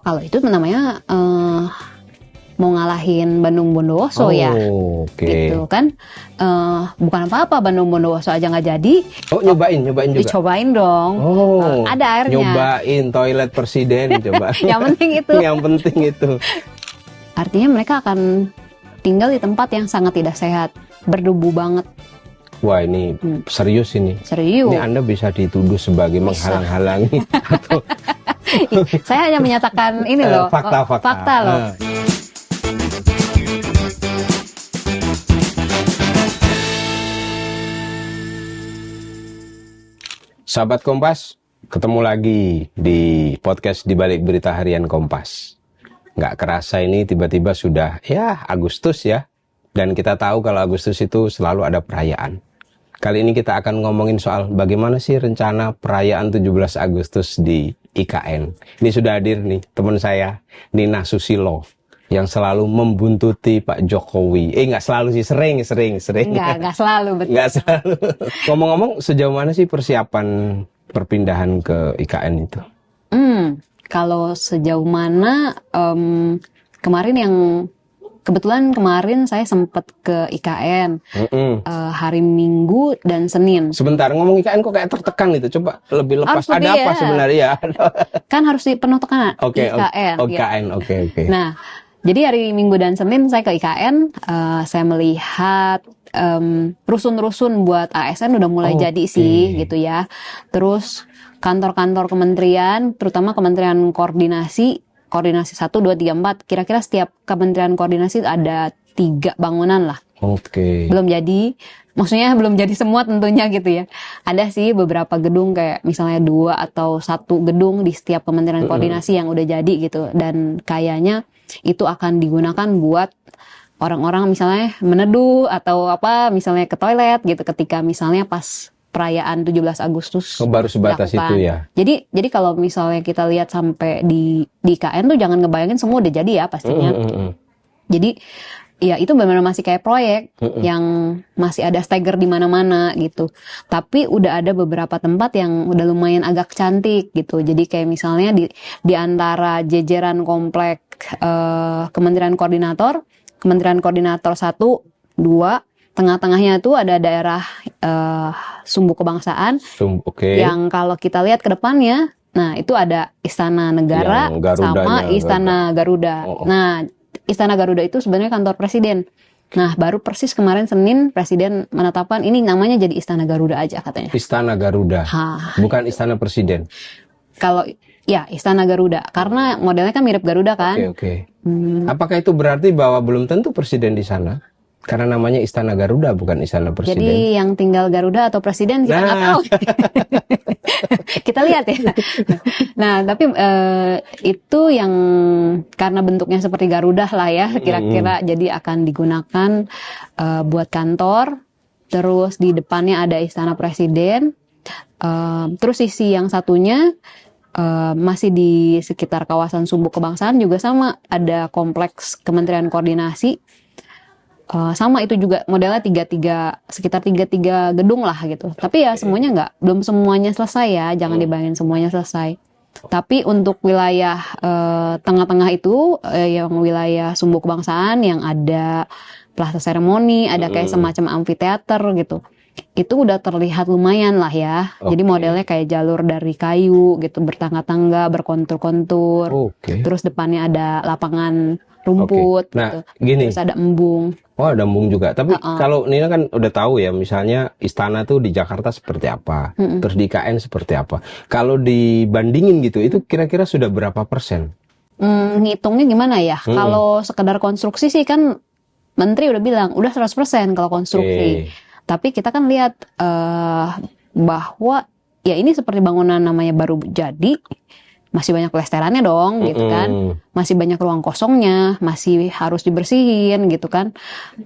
Kalau itu namanya mau ngalahin Bandung Bondowoso ya, gitu kan. Bukan apa-apa, Bandung Bondowoso aja nggak jadi. Nyobain juga. Dicobain dong. Ada airnya. Nyobain toilet presiden, coba. Yang penting itu. Yang penting itu. Artinya mereka akan tinggal di tempat yang sangat tidak sehat, berdebu banget. Wah, ini serius ini. Serius. Ini Anda bisa dituduh sebagai menghalang-halangi atau saya hanya menyatakan ini loh, fakta loh. Sahabat Kompas, ketemu lagi di podcast Di Balik Berita Harian Kompas. Nggak kerasa ini tiba-tiba sudah Agustus ya. Dan kita tahu kalau Agustus itu selalu ada perayaan. Kali ini kita akan ngomongin soal bagaimana sih rencana perayaan 17 Agustus di IKN. Ini sudah hadir nih teman saya, Nina Susilo, yang selalu membuntuti Pak Jokowi. Nggak selalu sih, sering. Nggak selalu, betul. Nggak selalu. Ngomong-ngomong, sejauh mana sih persiapan perpindahan ke IKN itu? Kalau sejauh mana, kebetulan kemarin saya sempat ke IKN hari Minggu dan Senin. Sebentar, ngomong IKN kok kayak tertekan itu. Coba lebih lepas. Ada apa sebenarnya? Kan harus penuh tekanan. IKN. Oke. Nah, jadi hari Minggu dan Senin saya ke IKN. Saya melihat rusun-rusun buat ASN udah mulai jadi sih, gitu ya. Terus kantor-kantor kementerian, terutama Kementerian Koordinasi 1, 2, 3, 4, kira-kira setiap kementerian koordinasi ada 3 bangunan lah. Belum jadi, maksudnya belum jadi semua tentunya gitu ya. Ada sih beberapa gedung kayak misalnya 2 atau 1 gedung di setiap kementerian koordinasi yang udah jadi gitu. Dan kayaknya itu akan digunakan buat orang-orang misalnya meneduh atau apa, misalnya ke toilet gitu ketika misalnya pas perayaan 17 Agustus. Baru sebatas dilakukan. Itu ya. Jadi kalau misalnya kita lihat sampai di IKN tuh jangan ngebayangin semua udah jadi ya pastinya. Jadi ya itu benar-benar masih kayak proyek yang masih ada stagger di mana-mana gitu. Tapi udah ada beberapa tempat yang udah lumayan agak cantik gitu. Jadi kayak misalnya di antara jajaran komplek Kementerian Koordinator 1, 2, tengah-tengahnya itu ada daerah Sumbu Kebangsaan, yang kalau kita lihat ke depannya, nah itu ada Istana Negara sama Istana Garuda. Nah, Istana Garuda itu sebenarnya kantor presiden. Nah, baru persis kemarin Senin presiden menetapkan ini namanya jadi Istana Garuda aja katanya. Istana Garuda, bukan Istana Presiden. Kalau ya Istana Garuda, karena modelnya kan mirip Garuda kan. Apakah itu berarti bahwa belum tentu presiden di sana? Karena namanya Istana Garuda bukan Istana Presiden. Jadi yang tinggal Garuda atau Presiden kita nggak tahu. Kita lihat ya. Nah, tapi itu yang karena bentuknya seperti Garuda lah ya, kira-kira jadi akan digunakan buat kantor. Terus di depannya ada Istana Presiden. Terus sisi yang satunya masih di sekitar kawasan Sumbu Kebangsaan juga sama, ada kompleks Kementerian Koordinasi. Sama itu juga modelnya sekitar 3 gedung lah gitu. Tapi ya semuanya belum semuanya selesai ya, jangan dibayangin semuanya selesai. Tapi untuk wilayah tengah-tengah itu, yang wilayah Sumbu Kebangsaan yang ada plaza seremoni, ada kayak semacam amfiteater gitu. Itu udah terlihat lumayan lah ya. Jadi modelnya kayak jalur dari kayu gitu, bertangga-tangga, berkontur-kontur. Terus depannya ada lapangan rumput gitu. Gini. Terus ada embung. Ada embung juga. Tapi kalau Nina kan udah tahu ya, misalnya istana tuh di Jakarta seperti apa, terus di IKN seperti apa. Kalau dibandingin gitu, itu kira-kira sudah berapa persen? Ngitungnya gimana ya? Kalau sekedar konstruksi sih kan Menteri udah bilang udah 100% kalau konstruksi. Tapi kita kan lihat bahwa ya ini seperti bangunan namanya baru jadi, masih banyak pelesterannya dong gitu kan, masih banyak ruang kosongnya, masih harus dibersihin gitu kan,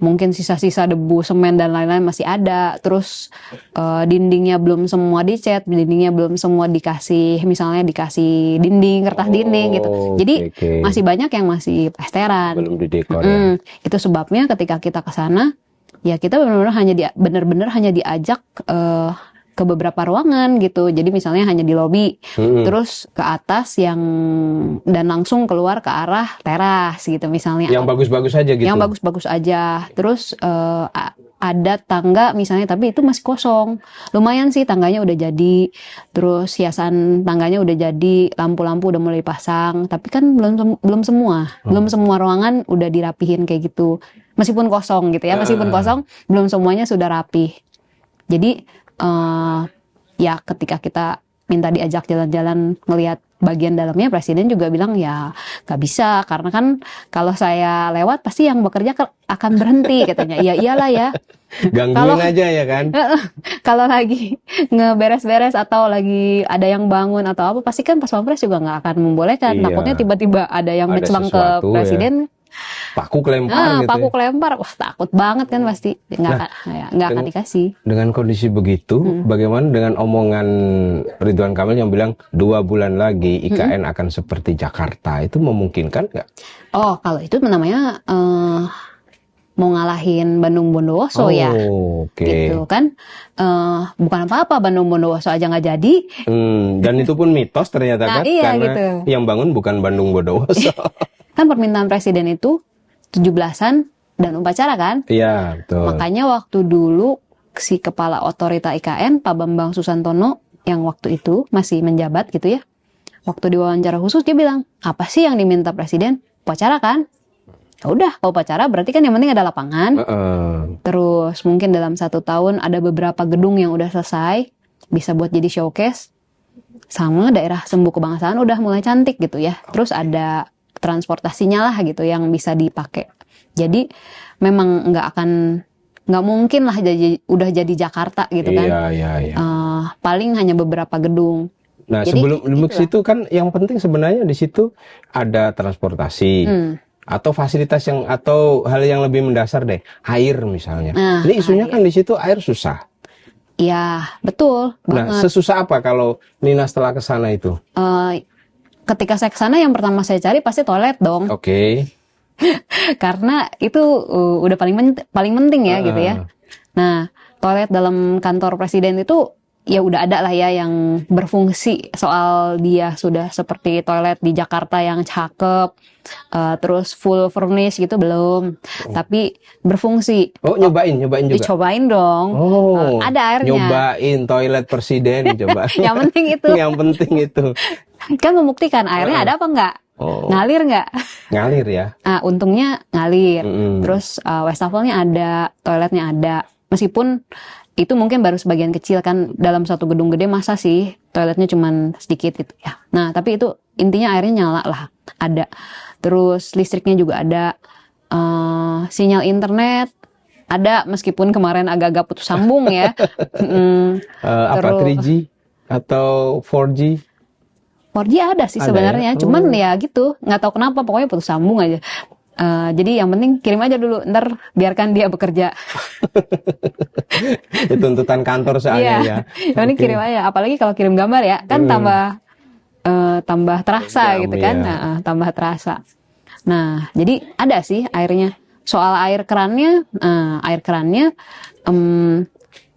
mungkin sisa-sisa debu, semen dan lain-lain masih ada. Terus dindingnya belum semua dicat, dindingnya belum semua dikasih dinding, kertas dinding gitu. Jadi masih banyak yang masih plesteran, belum didekor ya. Itu sebabnya ketika kita ke sana ya kita benar-benar hanya diajak ke beberapa ruangan gitu. Jadi misalnya hanya di lobi, terus ke atas dan langsung keluar ke arah teras gitu misalnya. Yang bagus-bagus aja gitu. Yang bagus-bagus aja. Terus ada tangga misalnya, tapi itu masih kosong. Lumayan sih tangganya udah jadi, terus hiasan tangganya udah jadi, lampu-lampu udah mulai pasang. Tapi kan belum semua ruangan udah dirapihin kayak gitu. Meskipun kosong gitu ya, meskipun kosong, belum semuanya sudah rapih. Jadi ya ketika kita minta diajak jalan-jalan ngelihat bagian dalamnya, presiden juga bilang ya nggak bisa, karena kan kalau saya lewat pasti yang bekerja akan berhenti katanya. Ya iyalah ya. Gangguin aja ya kan. Kalau lagi ngeberes-beres atau lagi ada yang bangun atau apa, pasti kan pas pampres juga nggak akan membolehkan. Iya. Takutnya tiba-tiba ada yang mencelang ke presiden. Ya. Paku kelempar gitu. Paku kelempar, wah takut banget kan pasti. Nggak akan dikasih. Dengan kondisi begitu, bagaimana dengan omongan Ridwan Kamil yang bilang 2 bulan lagi IKN akan seperti Jakarta, itu memungkinkan nggak? Oh, kalau itu namanya mau ngalahin Bandung Bondowoso ya, gitu kan? Bukan apa-apa, Bandung Bondowoso aja nggak jadi. Dan itu pun mitos ternyata kan, iya, karena gitu. Yang bangun bukan Bandung Bondowoso. Kan permintaan presiden itu 17-an dan upacara kan? Iya, betul. Makanya waktu dulu si kepala otorita IKN, Pak Bambang Susantono, yang waktu itu masih menjabat gitu ya, waktu diwawancara khusus dia bilang, apa sih yang diminta presiden? Upacara kan? Ya udah, kalau upacara berarti kan yang penting ada lapangan. Terus mungkin dalam 1 tahun ada beberapa gedung yang udah selesai, bisa buat jadi showcase. Sama daerah Sembuh Kebangsaan udah mulai cantik gitu ya. Terus ada transportasinya lah gitu yang bisa dipakai. Jadi memang nggak mungkin lah udah jadi Jakarta gitu kan. Iya. Paling hanya beberapa gedung. Nah, jadi, sebelum situ kan yang penting sebenarnya di situ ada transportasi. Atau fasilitas atau hal yang lebih mendasar deh, air misalnya. Ini isunya kan di situ air susah. Iya, betul banget. Nah, sesusah apa kalau Nina setelah ke sana itu? Ketika saya ke sana yang pertama saya cari pasti toilet dong. Oke. Karena itu udah paling penting ya gitu ya. Nah, toilet dalam kantor presiden itu ya udah ada lah ya yang berfungsi, soal dia sudah seperti toilet di Jakarta yang cakep, terus full furnish gitu belum, tapi berfungsi. Oh, nyobain juga? Dicobain dong. Ada airnya. Nyobain toilet presiden, coba. Yang penting itu. Yang penting itu. Kan membuktikan airnya ada apa enggak? Ngalir nggak? Ngalir ya. Untungnya ngalir. Terus wastafelnya ada, toiletnya ada. Meskipun itu mungkin baru sebagian kecil kan, dalam satu gedung gede masa sih toiletnya cuman sedikit gitu ya. Nah, tapi itu intinya airnya nyala lah, ada. Terus listriknya juga ada, sinyal internet ada, meskipun kemarin agak-agak putus sambung ya. Apa 3G atau 4G? 4G ada sih sebenarnya, ya? Cuman ya gitu, nggak tahu kenapa pokoknya putus sambung aja. Jadi yang penting kirim aja dulu, ntar biarkan dia bekerja. Itu tuntutan kantor soalnya ya. Yang penting kirim aja, apalagi kalau kirim gambar ya, kan tambah terasa gitu kan, tambah terasa. Nah, jadi ada sih airnya. Soal air kerannya,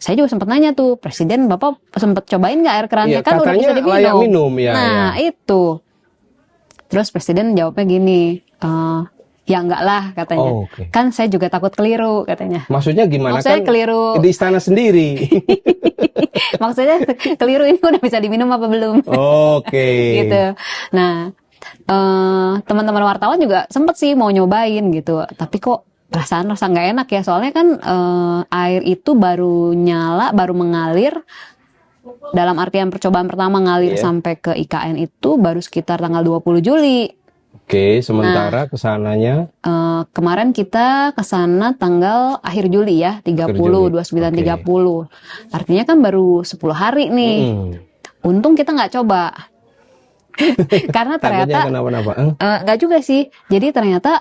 saya juga sempat nanya tuh, Presiden Bapak sempat cobain nggak air kerannya? Kan udah bisa diminum. Layak minum ya. Nah itu. Terus Presiden jawabnya gini, ya enggak lah katanya. Kan saya juga takut keliru katanya. Maksudnya gimana? Maksudnya kan keliru di istana sendiri. Maksudnya keliru ini udah bisa diminum apa belum? Gitu. Nah, teman-teman wartawan juga sempet sih mau nyobain gitu, tapi kok rasa nggak enak ya, soalnya kan air itu baru nyala, baru mengalir. Dalam artian percobaan pertama ngalir sampai ke IKN itu baru sekitar tanggal 20 Juli. Sementara kesananya? Kemarin kita kesana tanggal akhir Juli ya, 30, 29, 30. Artinya kan baru 10 hari nih. Untung kita nggak coba. Karena ternyata nggak juga sih. Jadi ternyata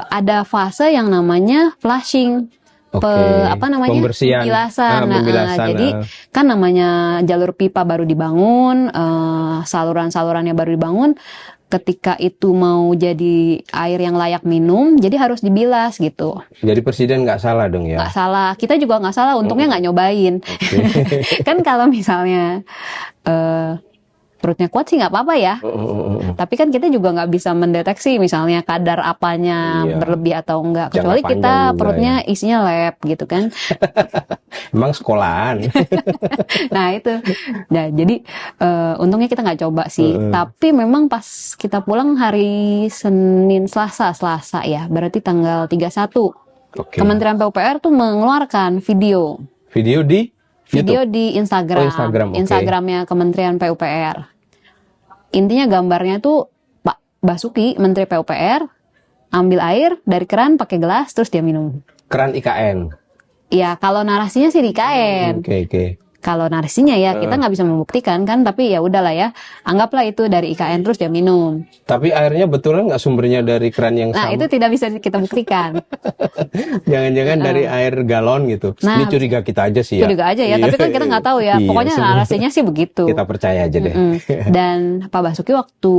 ada fase yang namanya flushing. Pembersihan. Pembilasan. Jadi kan namanya jalur pipa baru dibangun, saluran-salurannya baru dibangun. ketika itu mau jadi air yang layak minum, jadi harus dibilas gitu. Jadi presiden nggak salah dong ya? Nggak salah, kita juga nggak salah, untungnya nggak nyobain. Kan kalau misalnya perutnya kuat sih nggak apa-apa ya. Tapi kan kita juga nggak bisa mendeteksi misalnya kadar apanya berlebih atau enggak. Kecuali kita perutnya isinya lab gitu kan. Emang sekolahan. Nah itu. Nah jadi untungnya kita nggak coba sih. Tapi memang pas kita pulang hari Selasa ya. Berarti tanggal 31. Kementerian PUPR tuh mengeluarkan video. Video di? Video di Instagram. Instagramnya Kementerian PUPR. Intinya gambarnya tuh Pak Basuki, Menteri PUPR, ambil air dari keran pakai gelas terus dia minum. Keran IKN? Ya kalau narasinya sih di IKN. Oke. Kalau narasinya ya kita nggak bisa membuktikan kan, tapi ya udahlah ya, anggaplah itu dari IKN terus dia minum. Tapi airnya betulan nggak sumbernya dari keran yang sama? Nah itu tidak bisa kita buktikan. Jangan-jangan dari air galon gitu. Ini curiga kita aja sih ya. Curiga aja ya, tapi kan kita nggak tahu ya. Pokoknya narasinya sih begitu. Kita percaya aja deh. Dan Pak Basuki waktu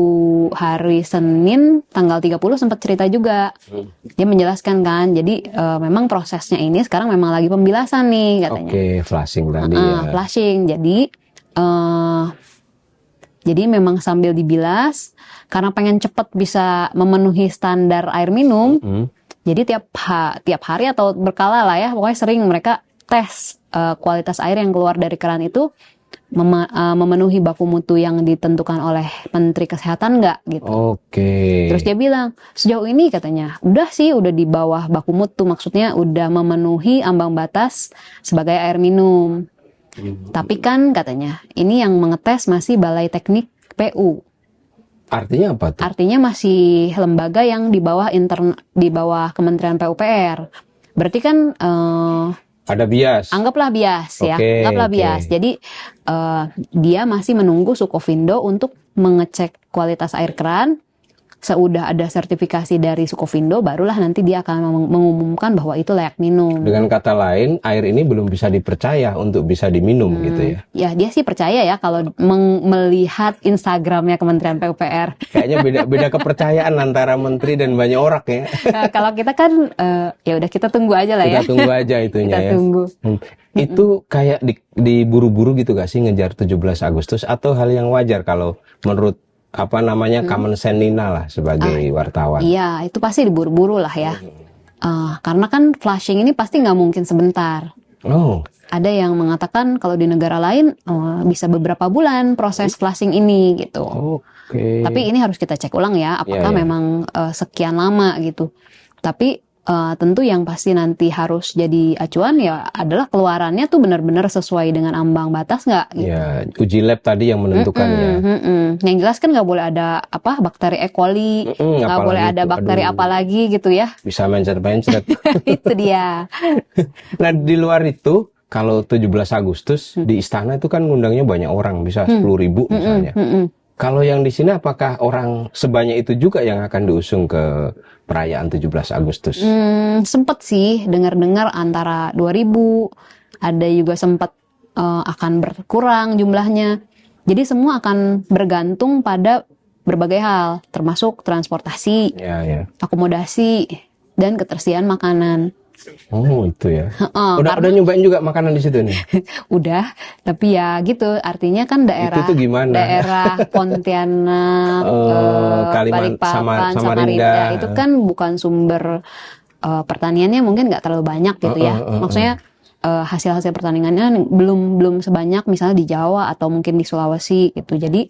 hari Senin tanggal 30 sempat cerita juga. Dia menjelaskan kan, jadi memang prosesnya ini sekarang memang lagi pembilasan nih katanya. Oke, flashing tadi ya. Flashing, jadi memang sambil dibilas karena pengen cepat bisa memenuhi standar air minum. Jadi tiap hari atau berkala lah ya, pokoknya sering mereka tes kualitas air yang keluar dari keran itu memenuhi baku mutu yang ditentukan oleh Menteri Kesehatan nggak gitu. Terus dia bilang sejauh ini katanya udah di bawah baku mutu, maksudnya udah memenuhi ambang batas sebagai air minum. Tapi kan katanya ini yang mengetes masih Balai Teknik PU. Artinya apa tuh? Artinya masih lembaga yang di bawah Kementerian PUPR. Berarti kan ada bias. Anggaplah bias ya. Anggaplah bias. Jadi dia masih menunggu Sukovindo untuk mengecek kualitas air keran. Seudah ada sertifikasi dari Sukovindo, barulah nanti dia akan mengumumkan bahwa itu layak minum. Dengan kata lain, air ini belum bisa dipercaya untuk bisa diminum gitu ya? Ya, dia sih percaya ya kalau melihat Instagramnya Kementerian PUPR. Kayaknya beda kepercayaan antara menteri dan banyak orang ya. Nah, kalau kita kan, ya udah kita tunggu aja lah ya. Kita tunggu aja itunya kita ya. Tunggu. Itu kayak diburu-buru gitu gak sih ngejar 17 Agustus atau hal yang wajar kalau menurut common sense Nina lah sebagai wartawan? Iya, itu pasti diburu-buru lah ya. Karena kan flashing ini pasti nggak mungkin sebentar. Ada yang mengatakan kalau di negara lain bisa beberapa bulan proses flashing ini gitu. Tapi ini harus kita cek ulang ya, apakah memang sekian lama gitu. Tapi tentu yang pasti nanti harus jadi acuan ya adalah keluarannya tuh benar-benar sesuai dengan ambang batas nggak gitu. Ya, uji lab tadi yang menentukan ya. Yang jelas kan nggak boleh ada bakteri E. coli, nggak boleh ada bakteri apa lagi gitu ya. Bisa mencret-mencret. Itu dia. Nah di luar itu, kalau 17 Agustus di istana itu kan ngundangnya banyak orang, bisa 10.000 misalnya. Kalau yang di sini apakah orang sebanyak itu juga yang akan diusung ke perayaan 17 Agustus? Sempet sih dengar-dengar antara 2.000, ada juga sempat akan berkurang jumlahnya. Jadi semua akan bergantung pada berbagai hal, termasuk transportasi, akomodasi, dan ketersediaan makanan. Oh itu ya. Udah nyobain juga makanan di situ nih. Udah, tapi ya gitu. Artinya kan daerah itu gimana? Daerah Pontianak, Balikpapan, Samarinda itu kan bukan sumber pertaniannya mungkin nggak terlalu banyak gitu ya. Maksudnya hasil-hasil pertaniannya belum sebanyak misalnya di Jawa atau mungkin di Sulawesi gitu. Jadi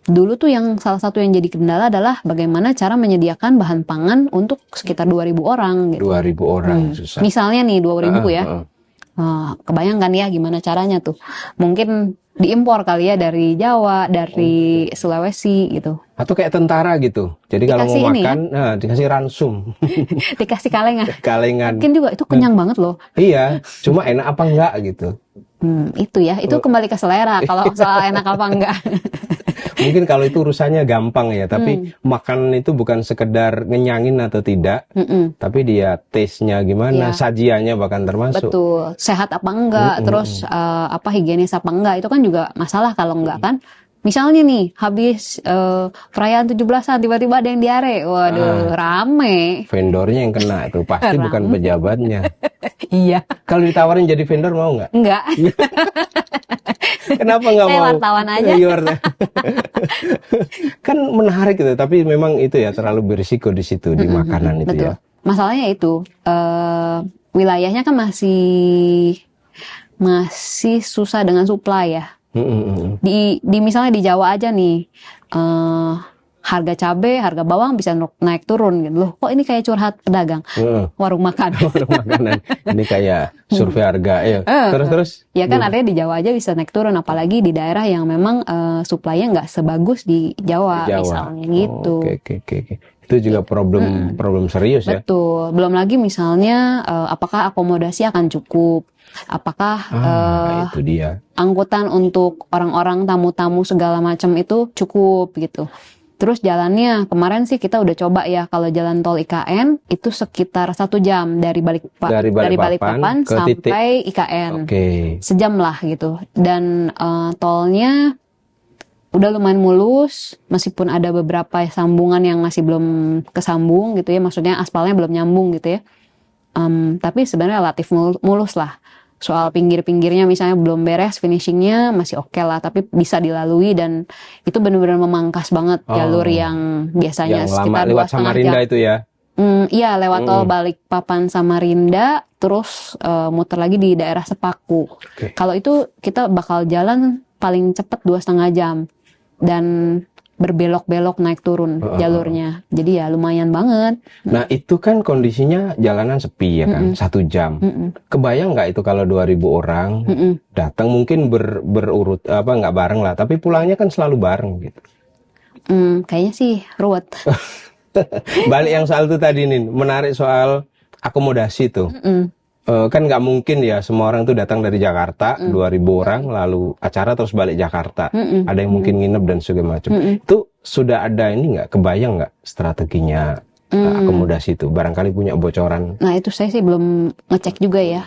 dulu tuh yang salah satu yang jadi kendala adalah bagaimana cara menyediakan bahan pangan untuk sekitar 2.000 orang gitu. 2.000 orang susah. Misalnya nih 2.000 ya. Kebayangkan ya gimana caranya tuh. Mungkin diimpor kali ya dari Jawa, dari Sulawesi gitu. Atau kayak tentara gitu. Jadi kalau mau makan, dikasih ransum. Dikasih kalengan. Kalengan. Mungkin juga itu kenyang banget loh. Iya, cuma enak apa enggak gitu. Itu ya, itu kembali ke selera kalau soal enak apa enggak. Mungkin kalau itu urusannya gampang ya, tapi makanan itu bukan sekedar ngenyangin atau tidak, tapi dia taste-nya gimana, sajiannya bahkan termasuk. Betul, sehat apa enggak, terus higienis apa enggak, itu kan juga masalah kalau enggak kan. Misalnya nih, habis perayaan 17-an tiba-tiba ada yang diare. Waduh, rame. Vendornya yang kena itu pasti bukan pejabatnya. Iya. Kalau ditawarin jadi vendor mau nggak? Enggak. Kenapa nggak Saya mau? wartawan aja. Iya, kan menarik gitu, tapi memang itu ya terlalu berisiko di situ di makanan itu Betul. ya. Masalahnya itu wilayahnya kan masih susah dengan supply ya. Di misalnya di Jawa aja nih, harga cabai, harga bawang bisa naik turun gitu loh. Kok ini kayak curhat pedagang warung makan. Warung makanan. Ini kayak survei harga ya. Terus. Ya kan artinya di Jawa aja bisa naik turun, apalagi di daerah yang memang supply-nya nggak sebagus di Jawa, misalnya gitu. Oke. Itu juga problem serius ya. Betul. Belum lagi misalnya apakah akomodasi akan cukup? Apakah itu dia. angkutan untuk orang-orang tamu-tamu segala macam itu cukup gitu. Terus jalannya kemarin sih kita udah coba ya, kalau jalan tol IKN itu sekitar 1 jam dari Balikpapan sampai IKN. Sejam lah gitu. Dan tolnya udah lumayan mulus, meskipun ada beberapa sambungan yang masih belum kesambung gitu ya, maksudnya aspalnya belum nyambung gitu ya. Tapi sebenarnya relatif mulus lah. Soal pinggir-pinggirnya misalnya belum beres, finishingnya masih oke lah, tapi bisa dilalui dan itu benar-benar memangkas banget jalur yang biasanya yang sekitar lama lewat 2,5 Samarinda jam. itu ya? Iya, lewat tol Balikpapan Samarinda, terus muter lagi di daerah Sepaku. Kalau itu kita bakal jalan paling cepat 2,5 jam dan berbelok-belok naik turun jalurnya. Jadi ya lumayan banget. Nah itu kan kondisinya jalanan sepi ya kan, 1 jam. Kebayang nggak itu kalau 2.000 orang datang mungkin berurut nggak bareng lah, tapi pulangnya kan selalu bareng gitu. Kayaknya sih ruwet. Balik yang soal itu tadi nih, menarik soal akomodasi tuh. Kan nggak mungkin ya semua orang tuh datang dari Jakarta, 2.000 orang lalu acara terus balik Jakarta. Ada yang mungkin nginep dan segala macam. Itu sudah ada ini nggak, kebayang nggak strateginya akomodasi itu? Barangkali punya bocoran. Nah itu saya sih belum ngecek juga ya.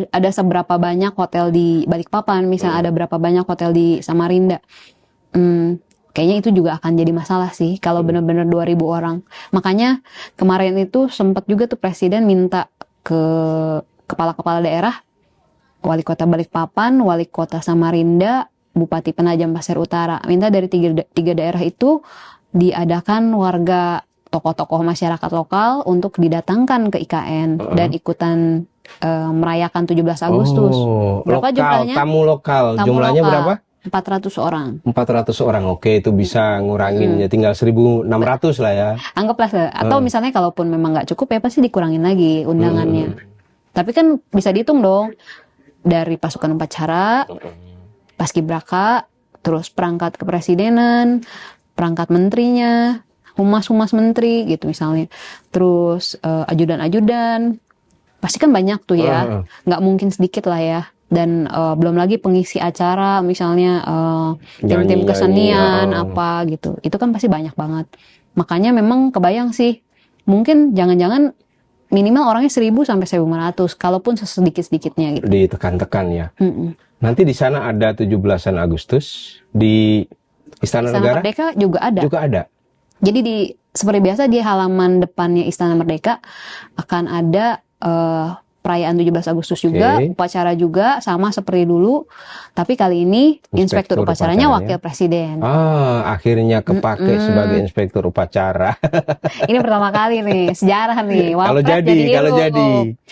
Ada seberapa banyak hotel di Balikpapan, misalnya ada berapa banyak hotel di Samarinda. Kayaknya itu juga akan jadi masalah sih kalau benar-benar 2.000 orang. Makanya kemarin itu sempat juga tuh Presiden minta ke kepala-kepala daerah, wali kota Balikpapan, wali kota Samarinda, Bupati Penajam Pasir Utara, minta dari tiga daerah itu diadakan warga tokoh-tokoh masyarakat lokal untuk didatangkan ke IKN dan ikutan merayakan 17 Agustus. Berapa jumlahnya? Tamu lokal. Jumlahnya berapa? 400 orang. 400 orang, oke, itu bisa ngurangin ya tinggal 1.600 lah ya. Anggaplah, atau misalnya kalaupun memang nggak cukup ya pasti dikurangin lagi undangannya. Tapi kan bisa dihitung dong dari pasukan upacara, paskibraka, terus perangkat kepresidenan, perangkat menterinya, humas-humas menteri gitu misalnya, terus ajudan-ajudan, pasti kan banyak tuh ya, nggak mungkin sedikit lah ya. Dan belum lagi pengisi acara misalnya tim-tim kesenian apa gitu, itu kan pasti banyak banget. Makanya memang kebayang sih, mungkin jangan-jangan minimal orangnya 1.000 sampai 1.500 kalaupun sesedikit-sedikitnya gitu. Ditekan-tekan ya. Nanti di sana ada 17-an Agustus di Istana Negara Merdeka juga ada. Jadi seperti biasa di halaman depannya Istana Merdeka akan ada perayaan 17 Agustus juga, upacara juga sama seperti dulu, tapi kali ini inspektur upacaranya wakil presiden. Akhirnya kepake sebagai inspektur upacara. Ini pertama kali nih, sejarah nih.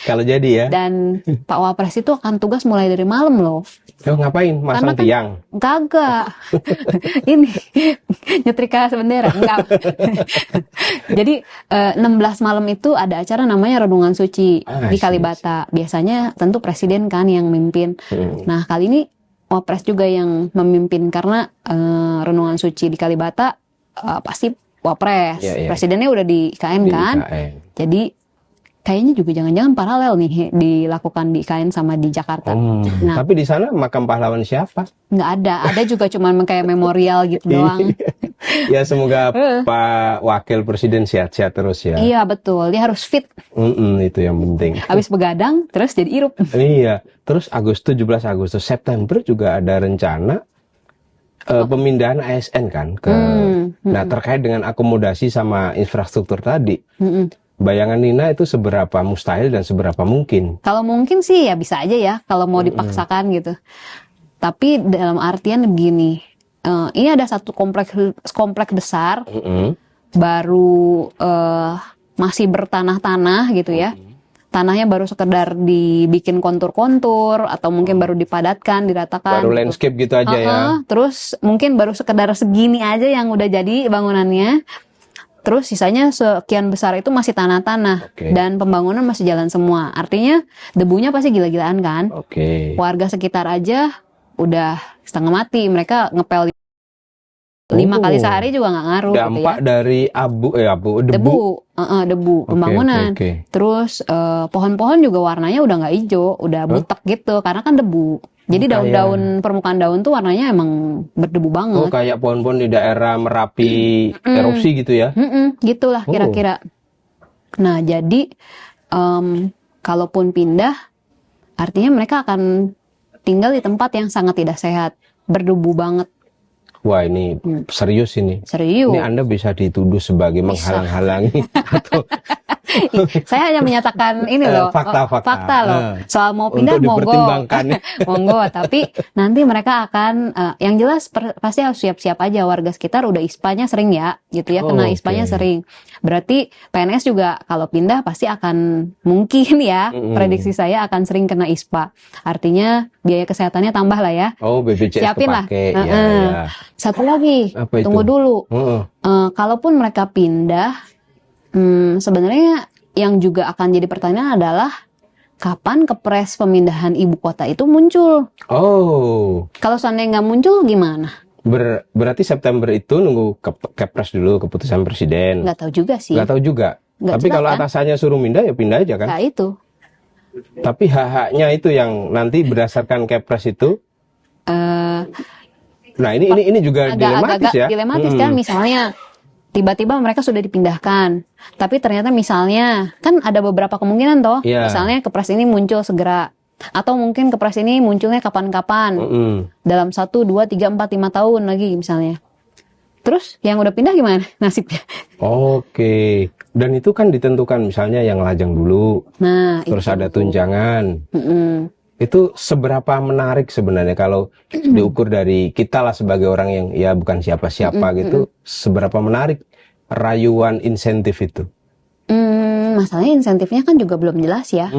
Kalau jadi ya. Dan Pak Wapres itu akan tugas mulai dari malam loh. Ngapain? Masang tiang? Kagak. Ini nyetrika bendera, enggak. Jadi 16 malam itu ada acara namanya Renungan Suci di Kalibata. Biasanya tentu presiden kan yang mimpin. Nah kali ini Wapres juga yang memimpin karena Renungan Suci di Kalibata pasti Wapres. Presidennya udah di IKN kan. Jadi kayaknya juga jangan-jangan paralel nih dilakukan di IKN sama di Jakarta. Nah, tapi di sana makam pahlawan siapa? Nggak ada juga cuman kayak memorial gitu doang. Ya semoga Pak Wakil Presiden sehat-sehat terus ya. Iya betul, dia harus fit. Itu yang penting. Habis begadang terus jadi irup. Iya, terus 17 Agustus, September juga ada rencana pemindahan ASN kan ke. Nah, terkait dengan akomodasi sama infrastruktur tadi. Bayangan Nina itu seberapa mustahil dan seberapa mungkin? Kalau mungkin sih ya bisa aja ya kalau mau dipaksakan gitu. Tapi dalam artian begini, ini ada satu kompleks besar, baru masih bertanah-tanah gitu ya. Tanahnya baru sekedar dibikin kontur-kontur atau mungkin baru dipadatkan, diratakan. Baru gitu. landscape gitu aja ya. Terus mungkin baru sekedar segini aja yang udah jadi bangunannya. Terus sisanya sekian besar itu masih tanah-tanah dan pembangunan masih jalan semua. Artinya debunya pasti gila-gilaan kan. Warga sekitar aja udah setengah mati. Mereka ngepel 5 kali sehari juga nggak ngaruh. Dampak gitu ya. dari debu. Debu pembangunan. Terus pohon-pohon juga warnanya udah nggak hijau, udah butek gitu karena kan debu. Jadi daun-daun permukaan daun tuh warnanya emang berdebu banget. Oh, kayak pohon-pohon di daerah Merapi erupsi gitu ya? Gitulah kira-kira. Nah, jadi kalaupun pindah, artinya mereka akan tinggal di tempat yang sangat tidak sehat, berdebu banget. Wah, ini serius ini. Serius. Ini Anda bisa dituduh sebagai menghalang-halangi atau saya hanya menyatakan ini loh, fakta loh. Soal mau pindah monggo. Monggo, tapi nanti mereka akan yang jelas pasti harus siap-siap aja. Warga sekitar udah ISPA-nya sering ya, gitu ya, kena ISPA-nya sering. Berarti PNS juga kalau pindah pasti akan mungkin ya, prediksi saya akan sering kena ISPA. Artinya biaya kesehatannya tambah lah ya. Oh, BPJS siapin kepake. Lah. Ya. Satu lagi, tunggu dulu. Kalaupun mereka pindah, sebenarnya yang juga akan jadi pertanyaan adalah kapan kepres pemindahan ibu kota itu muncul? Oh. Kalau seandainya nggak muncul gimana? Berarti September itu nunggu kepres dulu keputusan presiden. Nggak tahu juga sih. Nggak tahu juga. Nggak tapi jelas, kalau kan? atasannya suruh pindah ya pindah aja kan? Nah itu. Tapi hak-haknya itu yang nanti berdasarkan kepres itu. Nah ini juga dilematis ya. Dilematis kan, misalnya tiba-tiba mereka sudah dipindahkan, tapi ternyata misalnya kan ada beberapa kemungkinan toh, misalnya kepres ini muncul segera, atau mungkin kepres ini munculnya kapan-kapan, dalam 1, 2, 3, 4, 5 tahun lagi misalnya. Terus yang udah pindah gimana nasibnya? Oke, dan itu kan ditentukan misalnya yang lajang dulu, terus ada tunjangan. Itu seberapa menarik sebenarnya kalau diukur dari kita lah sebagai orang yang ya bukan siapa-siapa gitu, seberapa menarik rayuan insentif itu? Masalahnya insentifnya kan juga belum jelas ya.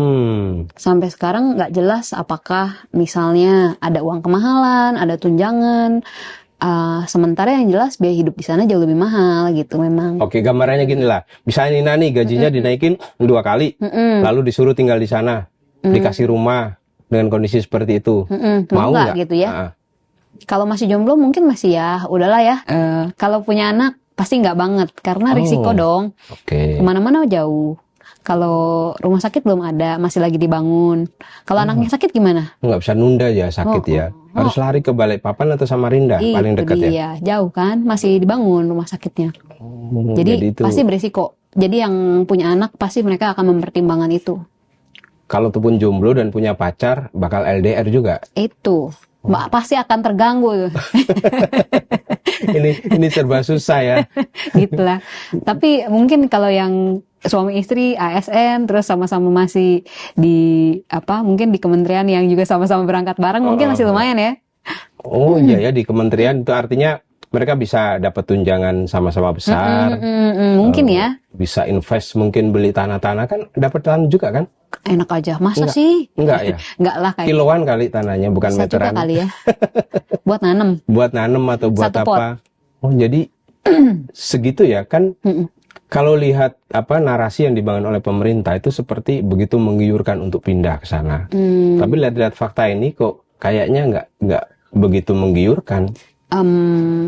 Sampai sekarang nggak jelas apakah misalnya ada uang kemahalan, ada tunjangan. Sementara yang jelas biaya hidup di sana jauh lebih mahal gitu memang. Oke, gambarannya gini lah. Misalnya Nina nih gajinya dinaikin 2 kali, lalu disuruh tinggal di sana, dikasih rumah. Dengan kondisi seperti itu, mau nggak gitu ya? Kalau masih jomblo mungkin masih ya, udahlah ya. Kalau punya anak pasti nggak banget, karena risiko dong. Kemana-mana jauh. Kalau rumah sakit belum ada, masih lagi dibangun. Kalau anaknya sakit gimana? Nggak bisa nunda ya sakit ya. Harus lari ke Balikpapan atau Samarinda, paling dekat ya. Jauh kan, masih dibangun rumah sakitnya. Jadi pasti berisiko. Jadi yang punya anak pasti mereka akan mempertimbangkan itu. Kalau tuh pun jomblo dan punya pacar, bakal LDR juga. Itu, pasti akan terganggu. ini serba susah ya. Gitulah. Tapi mungkin kalau yang suami istri ASN terus sama-sama masih di mungkin di kementerian yang juga sama-sama berangkat bareng, mungkin masih lumayan ya. Oh iya ya, di kementerian itu artinya mereka bisa dapat tunjangan sama-sama besar. Mungkin ya. Bisa invest, mungkin beli tanah-tanah kan dapat tanah juga kan? Enak aja, masa sih? Enggak ya? Enggak lah kayak kiloan kali tanahnya, bukan meteran. Kali ya. Buat nanem. Buat nanem atau buat Satu apa? pot. Oh jadi segitu ya kan? Kalau lihat narasi yang dibangun oleh pemerintah itu seperti begitu menggiurkan untuk pindah ke sana. Tapi lihat-lihat fakta ini kok kayaknya nggak begitu menggiurkan.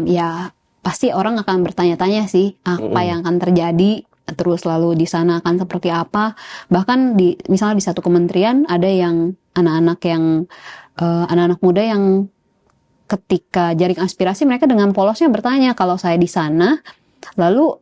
Ya pasti orang akan bertanya-tanya sih apa yang akan terjadi, terus lalu di sana akan seperti apa. Bahkan misalnya di satu kementerian ada yang anak-anak muda yang ketika jaring aspirasi mereka dengan polosnya bertanya, kalau saya di sana lalu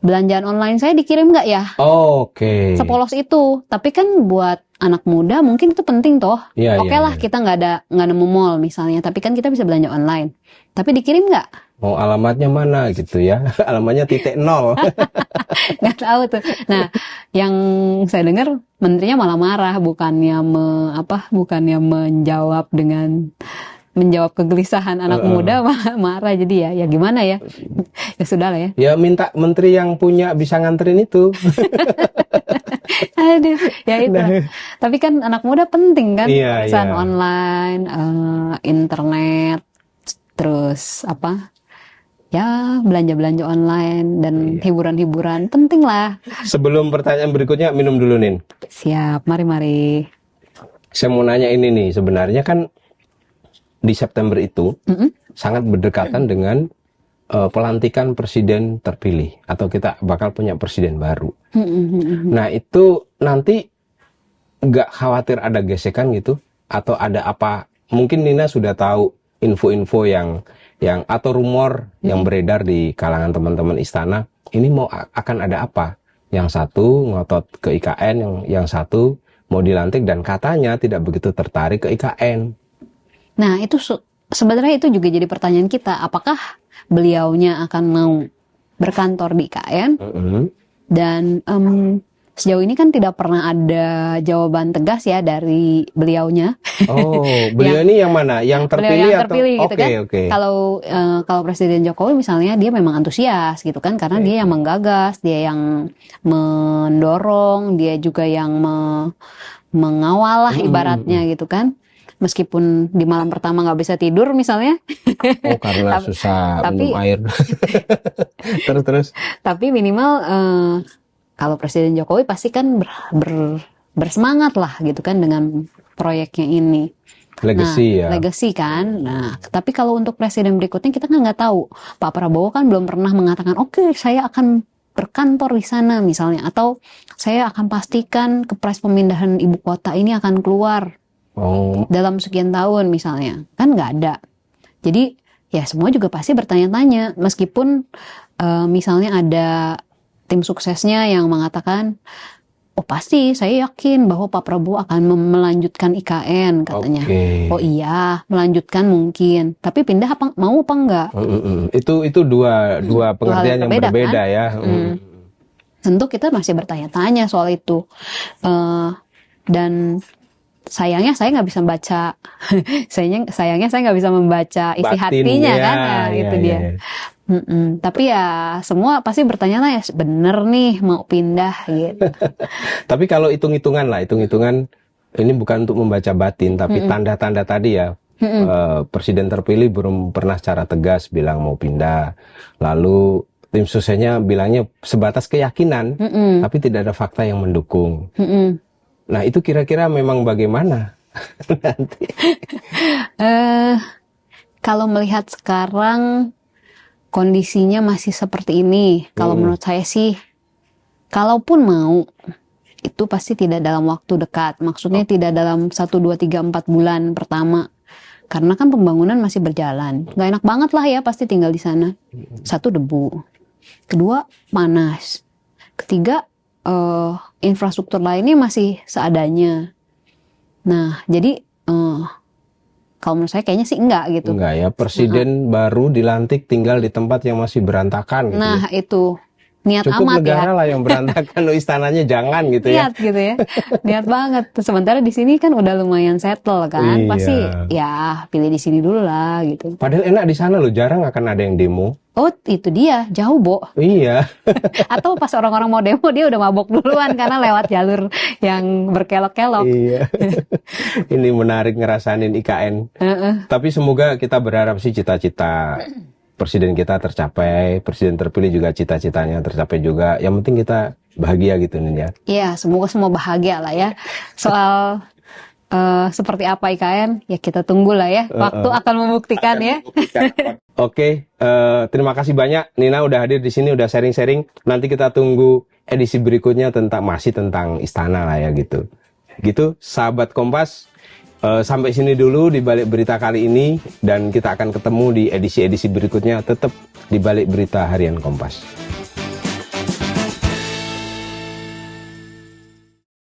belanjaan online saya dikirim nggak ya? Oke. Sepolos itu. Tapi kan buat anak muda mungkin itu penting toh. Iya, Oke iya, lah iya. kita nggak nemu mall misalnya, tapi kan kita bisa belanja online. Tapi dikirim nggak? Mau alamatnya mana gitu ya? Alamatnya .0. Nggak tahu tuh. Nah, yang saya dengar menterinya malah marah, bukannya menjawab kegelisahan anak muda, malah marah. Jadi ya gimana ya? Ya sudah lah ya. Ya minta menteri yang punya bisa nganterin itu. Aduh, ya itu. Tapi kan anak muda penting kan, Iya, urusan iya. online, internet, terus apa? Ya belanja-belanja online dan hiburan-hiburan penting lah. Sebelum pertanyaan berikutnya, minum dulu Nin. Siap, mari. Saya mau nanya ini nih, sebenarnya kan di September itu sangat berdekatan dengan pelantikan presiden terpilih, atau kita bakal punya presiden baru. Nah itu nanti nggak khawatir ada gesekan gitu, atau ada apa? Mungkin Nina sudah tahu info-info yang atau rumor yang beredar di kalangan teman-teman istana. Ini akan ada apa? Yang satu ngotot ke IKN, yang satu mau dilantik dan katanya tidak begitu tertarik ke IKN. Nah, itu sebenarnya itu juga jadi pertanyaan kita, apakah beliaunya akan mau berkantor di IKN? Dan sejauh ini kan tidak pernah ada jawaban tegas ya dari beliaunya. Oh, beliau ini yang mana? Yang terpilih Beliau yang atau? terpilih gitu kan. Oke. Kalau Presiden Jokowi misalnya dia memang antusias gitu kan, karena dia yang menggagas, dia yang mendorong, dia juga yang mengawal lah ibaratnya gitu kan. Meskipun di malam pertama nggak bisa tidur misalnya. Oh, karena susah minum air. Terus. Tapi minimal kalau Presiden Jokowi pasti kan bersemangat lah gitu kan dengan proyeknya ini. Legacy ya. Legacy kan. Nah, tapi kalau untuk presiden berikutnya kita kan nggak tahu. Pak Prabowo kan belum pernah mengatakan, oke, saya akan berkantor di sana misalnya, atau saya akan pastikan kepres pemindahan ibu kota ini akan keluar dalam sekian tahun misalnya. Kan nggak ada. Jadi ya semua juga pasti bertanya-tanya, meskipun misalnya ada tim suksesnya yang mengatakan, oh pasti saya yakin bahwa Pak Prabowo akan melanjutkan IKN katanya. Oh iya, melanjutkan mungkin, tapi pindah mau apa enggak? Itu dua pengertian yang berbeda kan? Ya. Tentu kita masih bertanya-tanya soal itu. Dan sayangnya saya nggak bisa membaca, sayangnya saya nggak bisa membaca isi hatinya kan, itu dia. Tapi ya semua pasti bertanya lah ya, bener nih mau pindah gitu. Tapi kalau hitung-hitungan ini bukan untuk membaca batin, tapi tanda-tanda tadi ya. Presiden terpilih belum pernah secara tegas bilang mau pindah, lalu tim suksesnya bilangnya sebatas keyakinan, tapi tidak ada fakta yang mendukung. Nah itu kira-kira memang bagaimana nanti? Kalau melihat sekarang kondisinya masih seperti ini, kalau menurut saya sih, kalaupun mau, itu pasti tidak dalam waktu dekat. Maksudnya tidak dalam 1, 2, 3, 4 bulan pertama. Karena kan pembangunan masih berjalan. Nggak enak banget lah ya pasti tinggal di sana. Satu, debu. Kedua, panas. Ketiga, infrastruktur lainnya masih seadanya. Nah, jadi kalau menurut saya kayaknya sih enggak gitu. Enggak ya, presiden baru dilantik tinggal di tempat yang masih berantakan gitu. Nah, itu niat cukup amat negara ya. lah yang berantakan, istananya jangan gitu ya. Niat gitu ya. Niat banget. Sementara di sini kan udah lumayan settle kan. Iya. Pasti ya pilih di sini dulu lah gitu. Padahal enak di sana loh, jarang akan ada yang demo. Oh, itu dia, jauh, Bo. Iya. Atau pas orang-orang mau demo dia udah mabok duluan karena lewat jalur yang berkelok-kelok. Iya. Ini menarik ngerasain IKN. Tapi semoga kita berharap sih cita-cita presiden kita tercapai, presiden terpilih juga cita-citanya tercapai juga. Yang penting kita bahagia gitu nih ya. Iya, semoga semua bahagia lah ya. Soal seperti apa IKN, ya kita tunggu lah ya. Waktu akan membuktikan ya. Oke, terima kasih banyak Nina udah hadir di sini, udah sharing-sharing. Nanti kita tunggu edisi berikutnya masih tentang istana lah ya gitu. Gitu, sahabat Kompas. Sampai sini dulu di Balik Berita kali ini, dan kita akan ketemu di edisi-edisi berikutnya tetap di Balik Berita Harian Kompas.